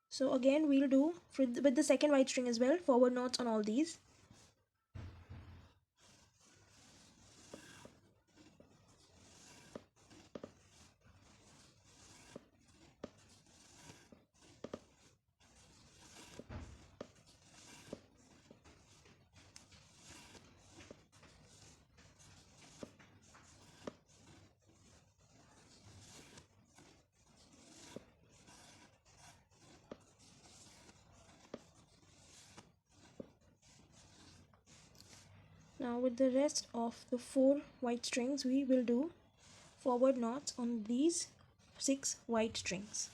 So again we'll do with the second white string as well, forward knots on all these. Now with the rest of the 4 white strings we will do forward knots on these 6 white strings.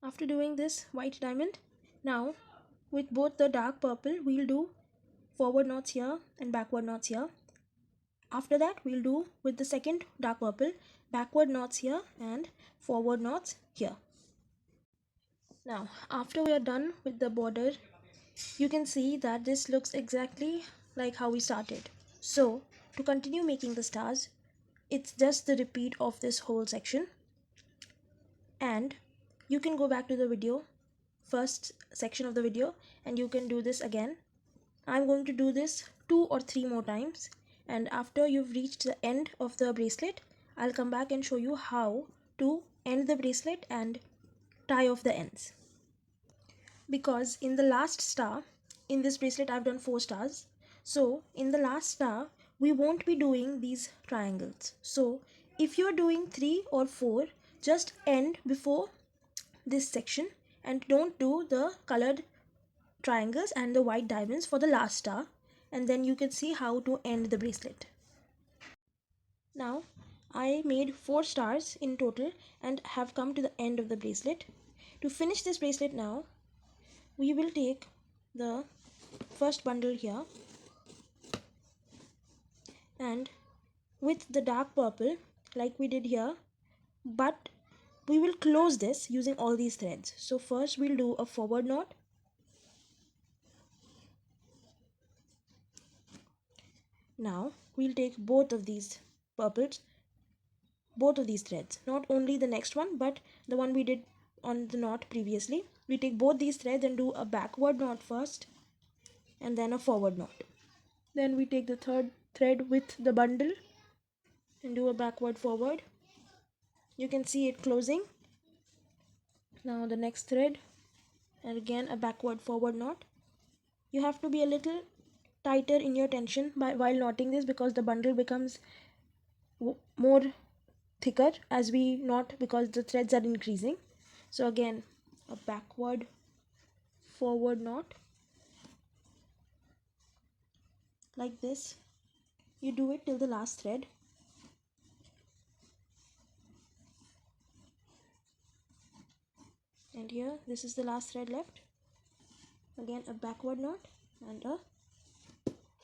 After doing this white diamond, now with both the dark purple we'll do forward knots here and backward knots here. After that we'll do with the second dark purple backward knots here and forward knots here. Now after we are done with the border, you can see that this looks exactly like how we started. So to continue making the stars, it's just the repeat of this whole section, and you can go back to the video, first section of the video, and you can do this again. I'm going to do this 2 or 3 more times, and after you've reached the end of the bracelet, I'll come back and show you how to end the bracelet and tie off the ends. Because in the last star, in this bracelet I've done 4 stars, so in the last star we won't be doing these triangles. So if you're doing 3 or 4, just end before this section and don't do the colored triangles and the white diamonds for the last star, and then you can see how to end the bracelet. Now I made 4 stars in total and have come to the end of the bracelet. To finish this bracelet now, we will take the first bundle here, and with the dark purple like we did here, but we will close this using all these threads. So first we'll do a forward knot. Now we'll take both of these purples, both of these threads, not only the next one but the one we did on the knot previously. We take both these threads and do a backward knot first and then a forward knot. Then we take the third thread with the bundle and do a backward forward. You can see it closing. Now the next thread and again a backward forward knot. You have to be a little tighter in your tension while knotting this, because the bundle becomes more thicker as we knot, because the threads are increasing. So again a backward forward knot like this. You do it till the last thread. And here this is the last thread left. Again a backward knot and a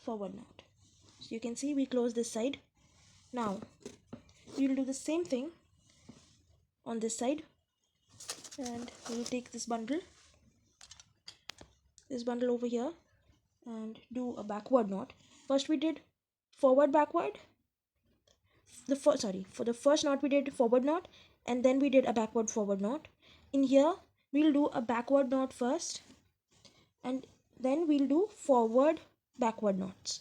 forward knot. So you can see we close this side. Now we will do the same thing on this side, and we will take this bundle over here and do a backward knot. First we did forward backward. For the first knot we did forward knot and then we did a backward forward knot. In here we'll do a backward knot first and then we'll do forward backward knots.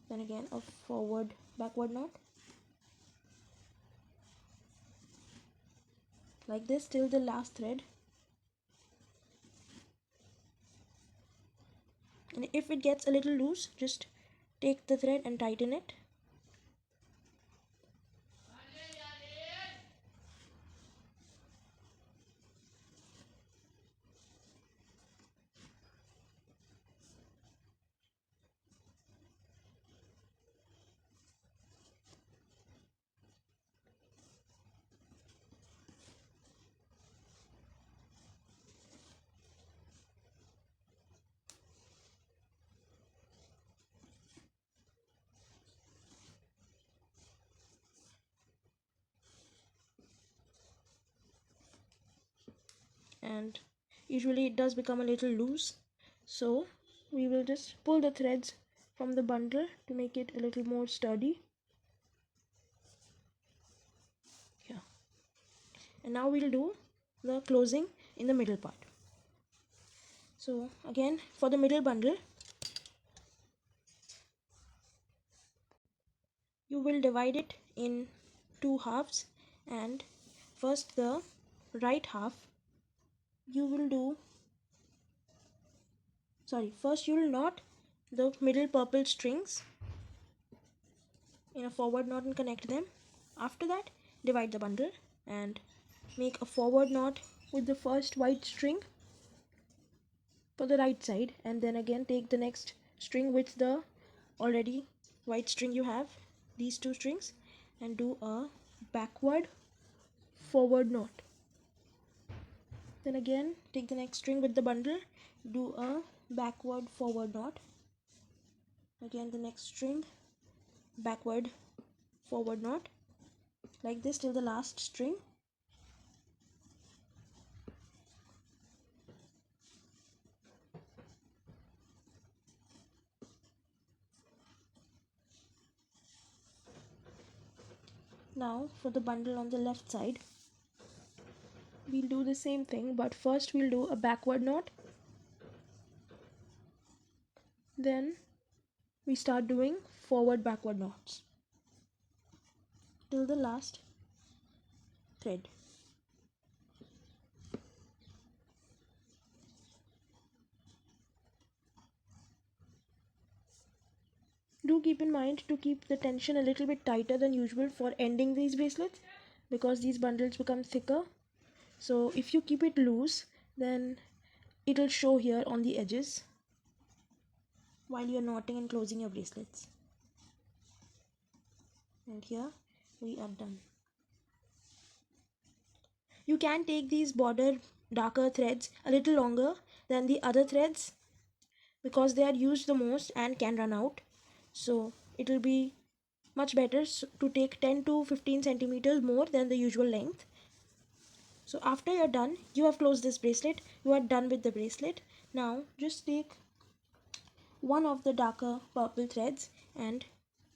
Then again a forward backward knot like this till the last thread. And if it gets a little loose, just take the thread and tighten it. And usually it does become a little loose, so we will just pull the threads from the bundle to make it a little more sturdy. Yeah. And now we'll do the closing in the middle part. So again, for the middle bundle, you will divide it in two halves, and first the right half you will do, first you will knot the middle purple strings in a forward knot and connect them. After that, divide the bundle and make a forward knot with the first white string for the right side, and then again take the next string with the already white string you have, these two strings, and do a backward forward knot. Then again take the next string with the bundle, do a backward forward knot, again the next string, backward forward knot like this till the last string. Now for the bundle on the left side, we'll do the same thing, but first we'll do a backward knot, then we start doing forward backward knots till the last thread. Do keep in mind to keep the tension a little bit tighter than usual for ending these bracelets, because these bundles become thicker. So if you keep it loose, then it'll show here on the edges while you're knotting and closing your bracelets. And here we are done. You can take these border darker threads a little longer than the other threads because they are used the most and can run out. So it will be much better to take 10 to 15 centimeters more than the usual length. So after you're done, you have closed this bracelet, you are done with the bracelet. Now just take one of the darker purple threads, and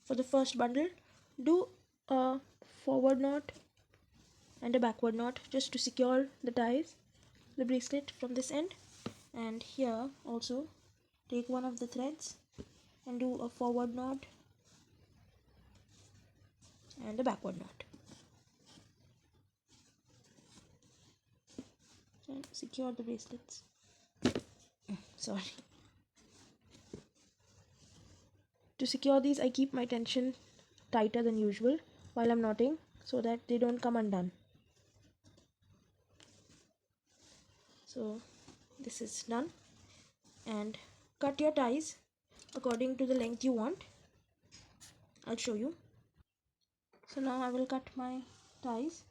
for the first bundle do a forward knot and a backward knot just to secure the bracelet from this end. And here also take one of the threads and do a forward knot and a backward knot and secure the bracelets. Sorry. To secure these, I keep my tension tighter than usual while I'm knotting so that they don't come undone. So this is done, and cut your ties according to the length you want. I'll show you. So now I will cut my ties.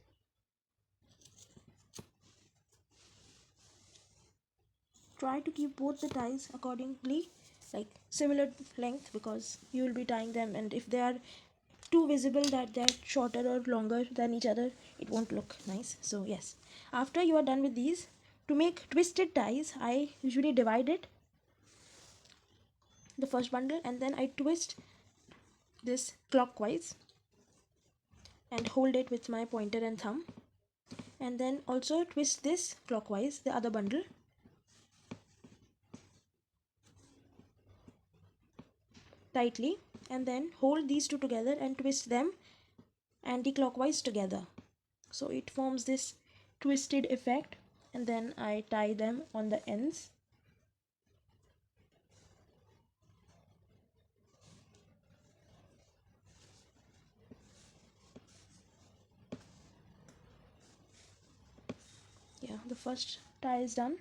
Try to keep both the ties accordingly, like similar length, because you will be tying them, and if they are too visible that they're shorter or longer than each other, it won't look nice. So yes, after you are done with these, to make twisted ties, I usually divide it, the first bundle, and then I twist this clockwise and hold it with my pointer and thumb, and then also twist this clockwise, the other bundle, tightly, and then hold these two together and twist them anti-clockwise together, so it forms this twisted effect, and then I tie them on the ends. Yeah, the first tie is done.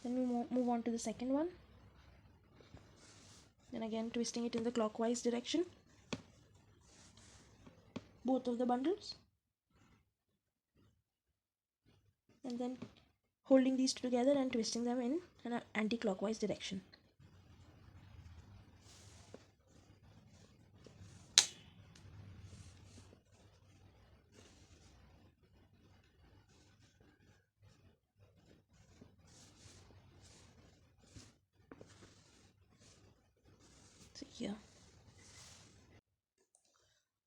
Then we move on to the second one, then again twisting it in the clockwise direction, both of the bundles, and then holding these together and twisting them in an anti-clockwise direction. So here,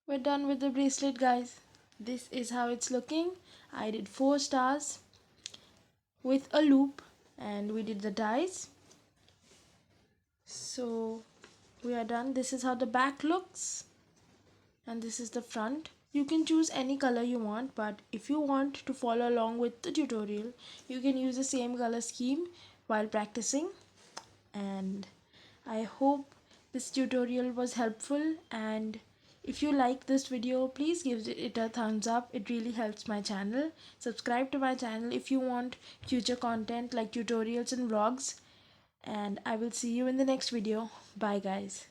we're done with the bracelet, guys. This is how it's looking. I did 4 stars with a loop, and we did the ties. So we are done. This is how the back looks, and this is the front. You can choose any color you want, but if you want to follow along with the tutorial, you can use the same color scheme while practicing. And I hope this tutorial was helpful, and if you like this video, please give it a thumbs up. It really helps my channel. Subscribe to my channel if you want future content like tutorials and vlogs, and I will see you in the next video. Bye guys.